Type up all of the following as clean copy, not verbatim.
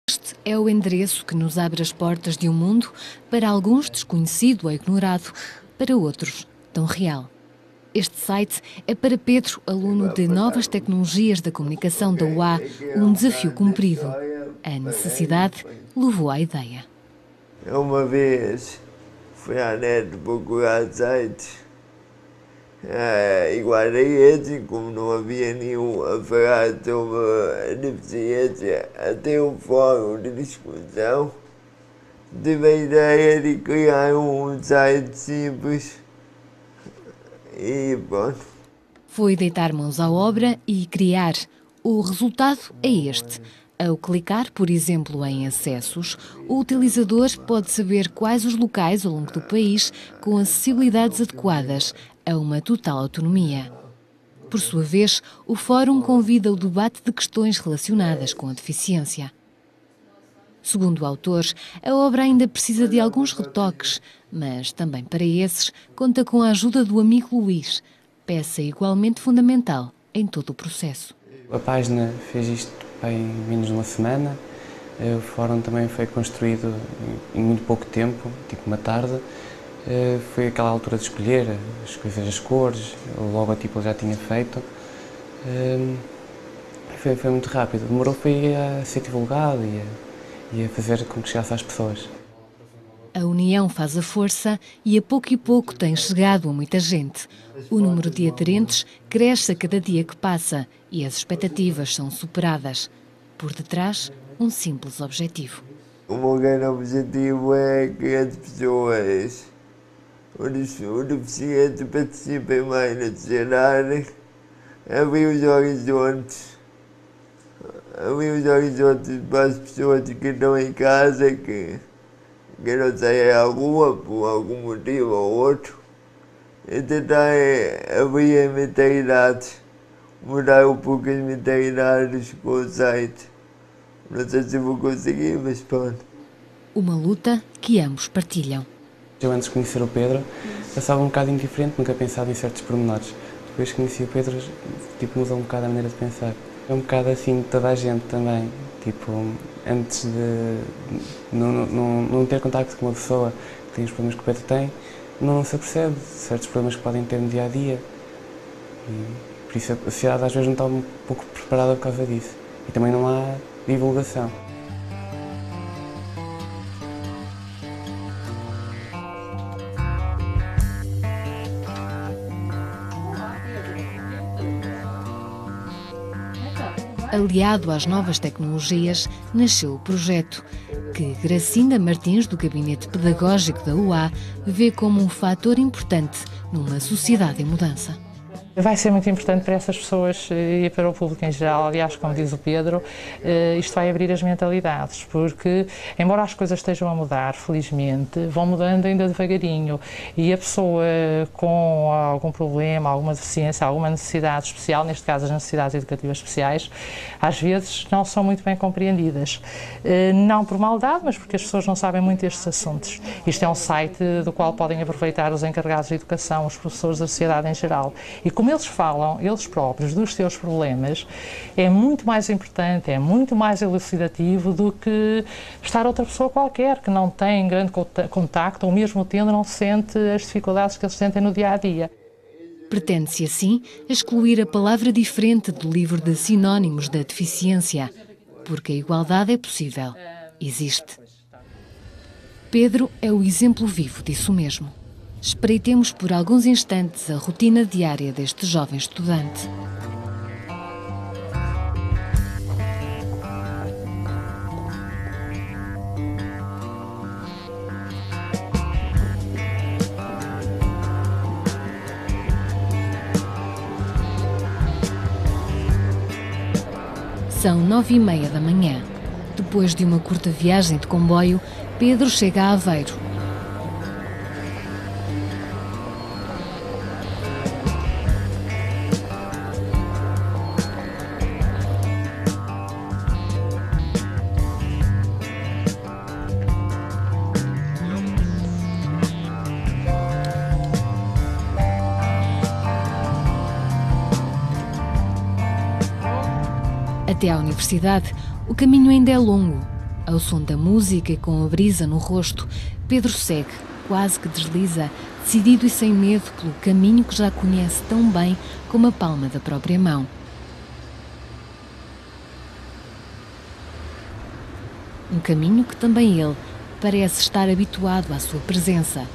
Este é o endereço que nos abre as portas de um mundo, para alguns desconhecido ou ignorado, para outros tão real. Este site é para Pedro, aluno de Novas Tecnologias da Comunicação da UA, um desafio cumprido. A necessidade levou à ideia. Uma vez fui à net procurar sites iguais a esse, como não havia nenhum a falar sobre a deficiência, até um fórum de discussão, tive a ideia de criar um site simples e pronto. Foi deitar mãos à obra e criar. O resultado é este. Ao clicar, por exemplo, em acessos, o utilizador pode saber quais os locais ao longo do país com acessibilidades adequadas, a uma total autonomia. Por sua vez, o Fórum convida o debate de questões relacionadas com a deficiência. Segundo o autor, a obra ainda precisa de alguns retoques, mas também para esses conta com a ajuda do amigo Luís, peça igualmente fundamental em todo o processo. A página fez isto em menos de uma semana. O fórum também foi construído em muito pouco tempo, tipo uma tarde. Foi aquela altura de escolher as cores, o logotipo ele já tinha feito. Foi muito rápido. Demorou foi a ser divulgado e a fazer com que chegasse às pessoas. A união faz a força e a pouco tem chegado a muita gente. O número de aderentes cresce a cada dia que passa e as expectativas são superadas. Por detrás, um simples objetivo. O meu grande objetivo é que as pessoas, os deficientes, participem mais na sociedade, abrir os horizontes para as pessoas que estão em casa, que não saem à rua por algum motivo ou outro, e tentar abrir as mentalidades, mudar um pouco as mentalidades com o site. Não sei se vou conseguir, mas pronto. Uma luta que ambos partilham. Eu antes de conhecer o Pedro, pensava um bocado indiferente, nunca pensava em certos pormenores. Depois que conheci o Pedro, mudou um bocado a maneira de pensar. É um bocado assim de toda a gente também. Antes de não ter contacto com uma pessoa que tem os problemas que o Pedro tem, não se apercebe de certos problemas que podem ter no dia a dia. E por isso a sociedade às vezes não está um pouco preparada por causa disso. E também não há divulgação. Aliado às novas tecnologias, nasceu o projeto, que Gracinda Martins, do Gabinete Pedagógico da UA, vê como um fator importante numa sociedade em mudança. Vai ser muito importante para essas pessoas e para o público em geral. Aliás, como diz o Pedro, isto vai abrir as mentalidades, porque, embora as coisas estejam a mudar, felizmente, vão mudando ainda devagarinho. E a pessoa com algum problema, alguma deficiência, alguma necessidade especial, neste caso as necessidades educativas especiais, às vezes não são muito bem compreendidas. Não por maldade, mas porque as pessoas não sabem muito estes assuntos. Isto é um site do qual podem aproveitar os encarregados de educação, os professores da sociedade em geral. E como eles falam, eles próprios, dos seus problemas, é muito mais importante, é muito mais elucidativo do que estar outra pessoa qualquer que não tem grande contacto ou mesmo tendo não sente as dificuldades que eles sentem no dia-a-dia. Pretende-se assim excluir a palavra diferente do livro de sinónimos da deficiência, porque a igualdade é possível, existe. Pedro é o exemplo vivo disso mesmo. Espreitemos por alguns instantes a rotina diária deste jovem estudante. São 9h30 da manhã. Depois de uma curta viagem de comboio, Pedro chega a Aveiro. Até à universidade, o caminho ainda é longo. Ao som da música e com a brisa no rosto, Pedro segue, quase que desliza, decidido e sem medo pelo caminho que já conhece tão bem como a palma da própria mão. Um caminho que também ele parece estar habituado à sua presença.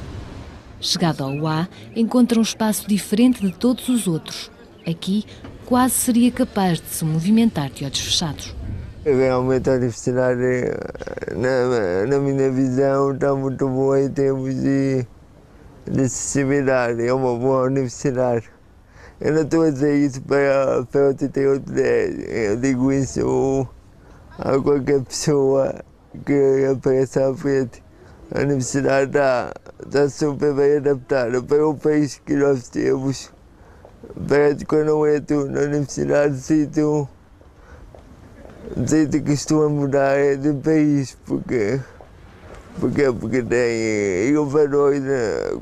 Chegado ao A, encontra um espaço diferente de todos os outros. Aqui, quase seria capaz de se movimentar de olhos fechados. Realmente a universidade, na minha visão, está muito boa em termos de acessibilidade. É uma boa universidade. Eu não estou a dizer isso para o 8810. Eu digo isso a qualquer pessoa que apareça à frente. A universidade está super bem adaptada para o país que nós temos. Parece que quando eu entro na universidade sinto que estou a mudar de país, porque tem inovadores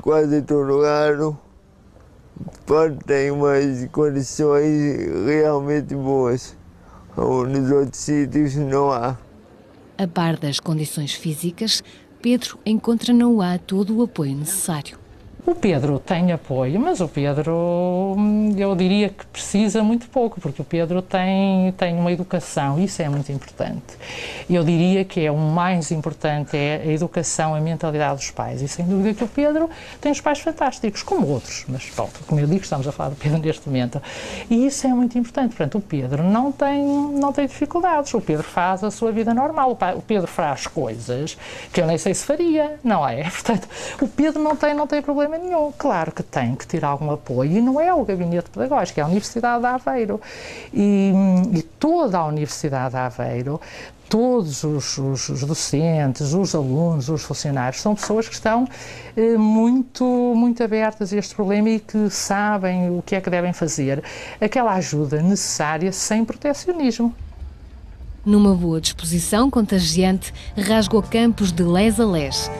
quase todo lado, tem umas condições realmente boas, onde nos outros sítios não há. A par das condições físicas, Pedro encontra na UA todo o apoio necessário. O Pedro tem apoio, mas o Pedro, eu diria que precisa muito pouco, porque o Pedro tem uma educação, isso é muito importante. Eu diria que o mais importante é a educação, a mentalidade dos pais, e sem dúvida que o Pedro tem os pais fantásticos, como outros, mas pronto, como eu digo, estamos a falar do Pedro neste momento, e isso é muito importante. Portanto, o Pedro não tem dificuldades, o Pedro faz a sua vida normal, o Pedro faz coisas que eu nem sei se faria, não é? Portanto, o Pedro não tem problema nenhum. Claro que tem que ter algum apoio, e não é o gabinete pedagógico, é a Universidade de Aveiro. E toda a Universidade de Aveiro, todos os docentes, os alunos, os funcionários, são pessoas que estão muito abertas a este problema e que sabem o que é que devem fazer, aquela ajuda necessária sem protecionismo. Numa boa disposição contagiante, rasga o campus de les a les.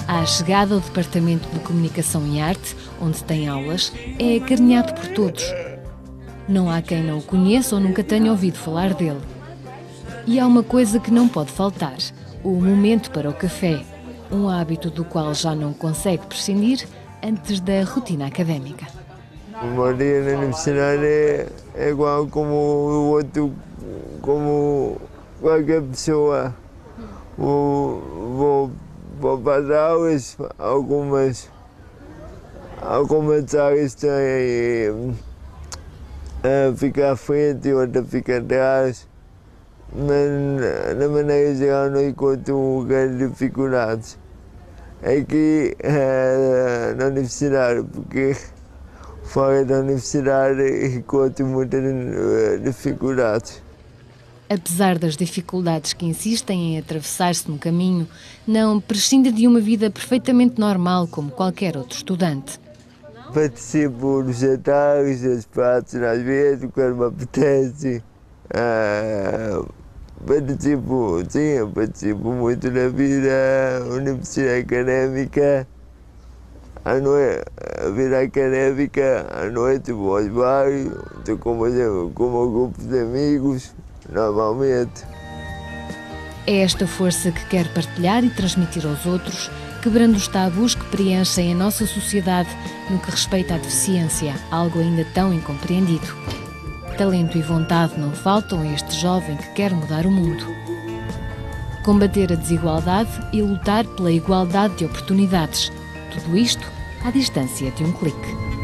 À chegada ao Departamento de Comunicação e Arte, onde tem aulas, é acarinhado por todos. Não há quem não o conheça ou nunca tenha ouvido falar dele. E há uma coisa que não pode faltar: o momento para o café, um hábito do qual já não consegue prescindir antes da rotina académica. O meu dia na universidade é igual como o outro, como qualquer pessoa. Vou para as aulas, algumas áreas têm fica à frente e outras fica atrás, mas na maneira geral não encontro grandes dificuldades aqui na universidade, porque fora da universidade encontro muitas dificuldades. Apesar das dificuldades que insistem em atravessar-se no caminho, não prescinde de uma vida perfeitamente normal como qualquer outro estudante. Participo dos jantares, dos pratos, às vezes, quando me apetece. Participo muito na vida universitária académica. A vida académica, à noite vou aos bares, estou com o grupo de amigos, normalmente. É esta força que quer partilhar e transmitir aos outros, quebrando os tabus que preenchem a nossa sociedade no que respeita à deficiência, algo ainda tão incompreendido. Talento e vontade não faltam a este jovem que quer mudar o mundo. Combater a desigualdade e lutar pela igualdade de oportunidades. Tudo isto à distância de um clique.